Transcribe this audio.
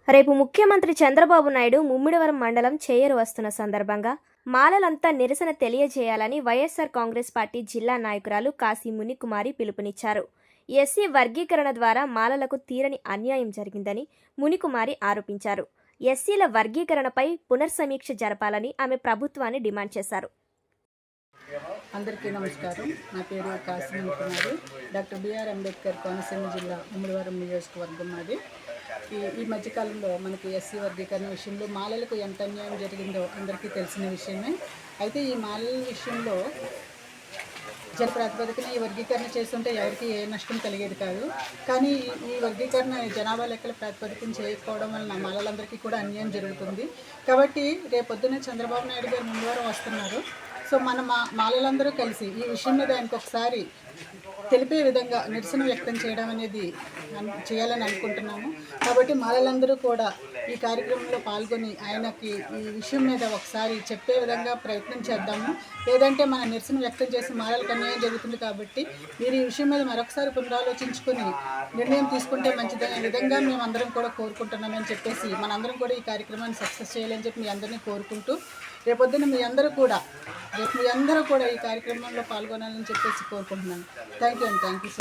రేపు ముఖ్యమంత్రి చంద్రబాబు నాయుడు ముమ్మిడివరం మండలం చేయేరు వస్తున్న సందర్భంగా మాలలంతా నిరసన తెలియజేయాలని వైఎస్ఆర్ కాంగ్రెస్ పార్టీ జిల్లా నాయకురాలు కాశీ మునికుమారి పిలుపునిచ్చారు. ఎస్సీ వర్గీకరణ ద్వారా మాలలకు తీరని అన్యాయం జరిగిందని మునికుమారి ఆరోపించారు. ఎస్సీల వర్గీకరణపై పునర్సమీక్ష జరపాలని ఆమె ప్రభుత్వాన్ని డిమాండ్ చేశారు. అందరికీ నమస్కారం. నా పేరు కాశీ మునికుమారి. డాక్టర్ బిఆర్ అంబేద్కర్ కోనసీమ జిల్లా ముమ్మిడివరం నియోజకవర్గం మాది. ఈ మధ్యకాలంలో మనకి ఎస్సీ వర్గీకరణ విషయంలో మాలలకు ఎంత అన్యాయం జరిగిందో అందరికీ తెలిసిన విషయమే. అయితే ఈ మాలల విషయంలో జన ప్రాతిపదికన ఈ వర్గీకరణ చేస్తుంటే ఎవరికి ఏ నష్టం కలిగేది కాదు. కానీ ఈ వర్గీకరణ జనాభా లెక్కల ప్రాతిపదికన చేయకపోవడం వలన మాలలందరికీ కూడా అన్యాయం జరుగుతుంది. కాబట్టి రేపొద్దున చంద్రబాబు నాయుడు గారు ముమ్మిడివరం వస్తున్నారు. సో మన మాలలందరూ కలిసి ఈ విషయం మీద ఆయనకు ఒకసారి తెలిపే విధంగా నిరసన వ్యక్తం చేయడం అనేది చేయాలని అనుకుంటున్నాము. కాబట్టి మాలలందరూ కూడా ఈ కార్యక్రమంలో పాల్గొని ఆయనకి ఈ విషయం మీద ఒకసారి చెప్పే విధంగా ప్రయత్నం చేద్దాము. లేదంటే మన నిరసన వ్యక్తం చేసి మాలలకు అన్యాయం జరుగుతుంది కాబట్టి మీరు ఈ విషయం మీద మరొకసారి పునరాలోచించుకొని నిర్ణయం తీసుకుంటే మంచిదనే విధంగా మేమందరం కూడా కోరుకుంటున్నామని చెప్పేసి మనందరం కూడా ఈ కార్యక్రమాన్ని సక్సెస్ చేయాలని చెప్పి మీ అందరినీ కోరుకుంటూ రేపొద్దున మీ అందరూ కూడా ఈ కార్యక్రమంలో పాల్గొనాలని చెప్పేసి కోరుకుంటున్నాను. Thank you.